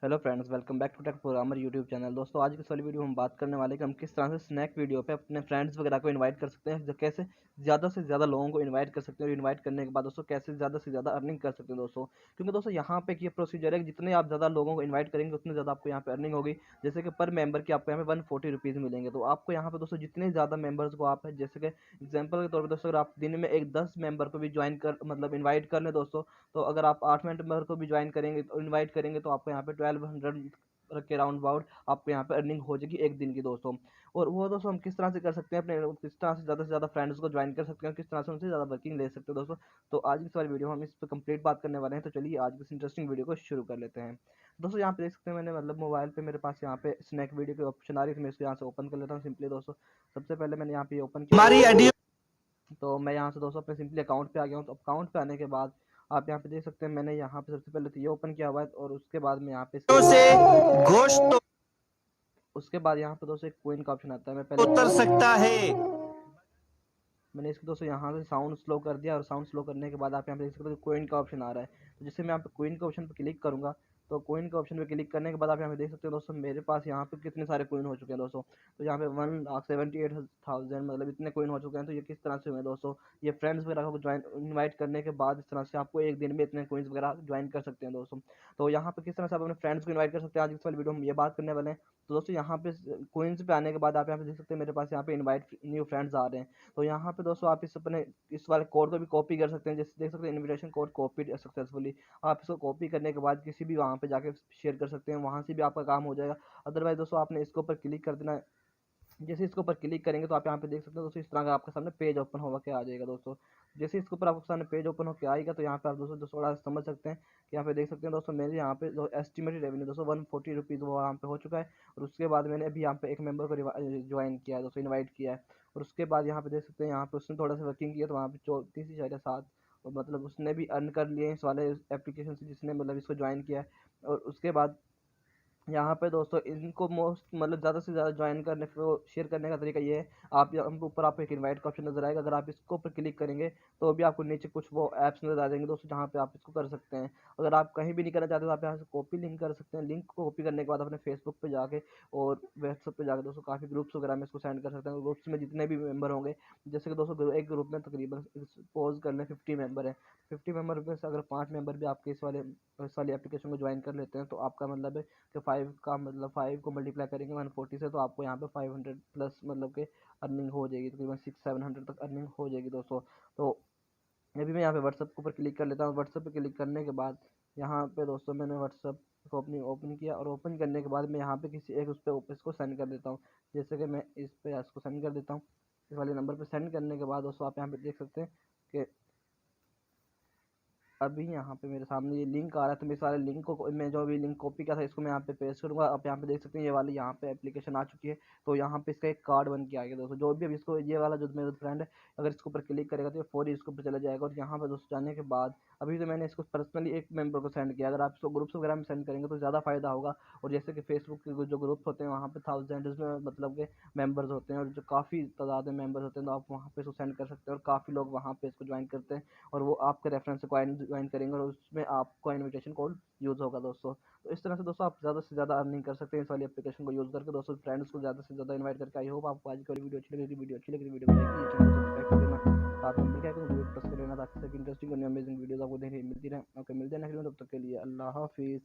Hello friends, welcome back to Tech Programmer YouTube channel. दोस्तों, आज की इस वाली वीडियो में हम बात करने वाले हैं कि हम किस तरह से स्नैक वीडियो पे अपने फ्रेंड्स वगैरह को इनवाइट कर सकते हैं, कैसे ज़्यादा से ज़्यादा लोगों को इनवाइट कर सकते हैं और इनवाइट करने के बाद दोस्तों कैसे ज़्यादा से ज़्यादा अर्निंग कर सकते हैं दोस्तों। क्योंकि दोस्तों यहाँ पे ये प्रोसीजर है कि जितने आप ज़्यादा लोगों को इन्वाइट करेंगे उतने ज़्यादा आपको यहाँ पे अर्निंग होगी। जैसे कि पर मेंबर की आपको यहाँ पे 140 रुपीज़ मिलेंगे। तो आपको यहाँ पे दोस्तों जितने ज़्यादा मेंबर्स को आप, जैसे कि एग्जाम्पल के तौर पर दोस्तों, अगर आप दिन में एक 10 मेंबर को भी ज्वाइन कर मतलब इन्वाइट कर लें दोस्तों, तो अगर आप 8 मेंबर को भी ज्वाइन करेंगे तो इन्वाइट करेंगे तो आपको यहाँ पे 1200 के राउंड अबाउट आपको यहाँ पे अर्निंग हो जाएगी एक दिन की दोस्तों। और वो दोस्तों हम किस तरह से कर सकते हैं, अपने किस तरह से ज़्यादा फ्रेंड्स को ज्वाइन कर सकते हैं, किस तरह से उनसे ज़्यादा वर्किंग ले सकते हैं दोस्तों। तो आज की इस वाली वीडियो में हम इस पर कंप्लीट बात करने वाले हैं। तो चलिए आज की इस इंटरेस्टिंग वीडियो को शुरू कर लेते हैं। दोस्तों यहाँ पे देख सकते हैं, मैंने मतलब मोबाइल पे मेरे पास यहाँ पे स्नैक वीडियो की ऑप्शन आ रही है, तो मैं इसको यहाँ से ओपन कर लेता हूँ सिंपली दोस्तों। सबसे पहले मैंने यहाँ पे ओपन किया, तो मैं यहाँ से दोस्तों अपने सिंपली अकाउंट पे आ गया हूँ। तो अकाउंट पे आने के बाद आप यहाँ पे देख सकते हैं, मैंने यहाँ पे सबसे पहले तो ये ओपन किया हुआ है और उसके बाद में यहाँ पे उसके बाद यहाँ पे दोस्तों एक कोइन का ऑप्शन आता है। मैं पहले उतर सकता है, मैंने इसको दोस्तों यहाँ से साउंड स्लो कर दिया और साउंड स्लो करने के बाद आप यहाँ पे देख सकते हो कोइन का ऑप्शन आ रहा है। तो जैसे मैं यहाँ पे कोइन के ऑप्शन पर क्लिक करूँगा, तो कोइन के ऑप्शन पे क्लिक करने के बाद आप यहाँ पे देख सकते हो दोस्तों, मेरे पास यहाँ पे कितने सारे कोइन हो चुके हैं दोस्तों। तो यहाँ पे 1,78,000 मतलब इतने कोइन हो चुके हैं। तो ये किस तरह से हुए दोस्तों, ये फ्रेंड्स वगैरह को ज्वाइन इन्वाइट करने के बाद इस तरह से आपको एक दिन में इतने कोइंस वगैरह ज्वाइन कर सकते हैं दोस्तों। तो यहाँ पे किस तरह से आप अपने फ्रेंड्स को इन्वाइट कर सकते हैं, आज इस वाली वीडियो में हम ये बात करने वाले हैं। तो दोस्तों यहाँ पे कोइंस पे आने के बाद आप यहाँ पे देख सकते हैं, मेरे पास यहाँ पे इन्वाइट न्यू फ्रेंड्स आ रहे हैं। तो यहाँ पे दोस्तों आप इस अपने इस वाले कोड को भी कॉपी कर सकते हैं। जैसे देख सकते हैं, इन्विटेशन कोड कॉपी सक्सेसफुली। आप इसको कॉपी करने के बाद किसी भी वहाँ पे जाके शेयर कर सकते हैं, वहाँ से भी आपका काम हो जाएगा। अदरवाइज दोस्तों आपने इसके ऊपर क्लिक कर देना है। जैसे इसके ऊपर क्लिक करेंगे तो आप यहाँ पे देख सकते हो दोस्तों, इस तरह का आपके सामने पेज ओपन होकर के आ जाएगा दोस्तों। जैसे इसके ऊपर आपके सामने पेज ओपन होकर आएगा, तो यहाँ पे आप दोस्तों थोड़ा समझ सकते हैं कि यहाँ पे देख सकते हैं दोस्तों, मेरे यहाँ पे जो एस्टिमेटेड रेवेन्यू दोस्तों 140 रुपीज़ वो यहाँ पे हो चुका है। और उसके बाद मैंने अभी यहाँ पे एक मेंबर को ज्वाइन किया है दोस्तों, इन्वाइट किया है। और उसके बाद यहाँ पे देख सकते हैं, यहाँ पे उसने थोड़ा सा वर्किंग किया तो वहाँ पे 34,7 मतलब उसने भी अर्न कर लिए इस वाले एप्लीकेशन से, जिसने मतलब इसको ज्वाइन किया है। और उसके बाद यहाँ पे दोस्तों इनको मोस्ट मतलब ज़्यादा से ज़्यादा ज्वाइन करने को शेयर करने का तरीका ये है, आप यहाँ पे ऊपर आपको एक इनवाइट का ऑप्शन नजर आएगा। अगर आप इसको ऊपर क्लिक करेंगे तो भी आपको नीचे कुछ वो ऐप्स नजर आ जाएंगे दोस्तों, जहाँ पे आप इसको कर सकते हैं। अगर आप कहीं भी नहीं करना चाहते तो आप यहाँ से कॉपी लिंक कर सकते हैं। लिंक को कॉपी करने के बाद अपने फेसबुक पे जाके और व्हाट्सअप पे जाके दोस्तों काफ़ी ग्रुप्स वगैरह में इसको सेंड कर सकते हैं। ग्रुप्स में जितने भी मेंबर होंगे, जैसे कि दोस्तों एक ग्रुप में तकरीबन सपोज कर लें 50 मेंबर है। 50 मेंबर में से अगर 5 मेंबर भी आपके इस वाली एप्लीकेशन को ज्वाइन कर लेते हैं, तो आपका मतलब है कि 5 को मल्टीप्लाई करेंगे 140 से, तो आपको यहाँ पे 500 प्लस मतलब के अर्निंग हो जाएगी, तकरीबन 600-700 तक अर्निंग हो जाएगी दोस्तों। तो अभी मैं यहाँ पे व्हाट्सअप के ऊपर क्लिक कर लेता हूँ। व्हाट्सअप पे क्लिक करने के बाद यहाँ पे दोस्तों मैंने व्हाट्सअप को अपनी ओपन किया और ओपन करने के बाद मैं यहाँ पे किसी एक उस पर इसको सेंड कर देता हूँ। जैसे कि मैं इस पे इसको सेंड कर देता हूँ, इस वाले नंबर पे सेंड करने के बाद दोस्तों आप यहाँ पे देख सकते हैं कि अभी यहाँ पे मेरे सामने ये लिंक आ रहा है। तो मैं इस वाले लिंक को, मैं जो भी लिंक कॉपी किया था इसको मैं यहाँ पे पेस्ट करूँगा। आप यहाँ पे देख सकते हैं, ये वाली यहाँ पे एप्लीकेशन आ चुकी है। तो यहाँ पे इसका एक कार्ड बन के आ गया दोस्तों। जो भी अभी इसको ये वाला जो मेरा फ्रेंड है, अगर इसके ऊपर क्लिक करेगा तो ये फौरी इसके ऊपर चला जाएगा। और यहाँ पे दोस्तों जाने के बाद अभी तो मैंने इसको पर्सनली एक मेंबर को सेंड किया, अगर आप इसको ग्रुप्स वगैरह में सेंड करेंगे तो ज़्यादा फायदा होगा। और जैसे कि फेसबुक के जो ग्रुप्स होते हैं वहाँ पे थाउजेंड में मतलब के मेंबर्स होते हैं, और जो काफ़ी तादाद में मेंबर्स होते हैं, तो आप वहाँ पे इसको सेंड कर सकते हैं और काफ़ी लोग वहाँ पे इसको ज्वाइन करते हैं। और वो आपके रेफरेंस से ज्वाइन करेंगे और उसमें आपको इनविटेशन कोड यूज़ होगा दोस्तों। तो इस तरह से दोस्तों आप ज़्यादा से ज़्यादा अर्निंग कर सकते हैं इस वाली एप्लीकेशन को यूज़ करके दोस्तों। फ्रेंड्स को ज़्यादा से ज़्यादा इन्वाइट करके। आई होप आपको आज की वाली वीडियो अच्छी लगी। वीडियो अच्छी लगी वीडियो को लाइक कीजिए, चैनल को सब्सक्राइब कर देना, साथ में बेल आइकन को प्रेस कर लेना, ताकि सभी इंटरेस्टिंग और अमेजिंग वीडियोस आपको देखने मिलती रहे। ओके, मिलते हैं नेक्स्ट वीडियो में, तब तक के लिए अल्लाह हाफिज़।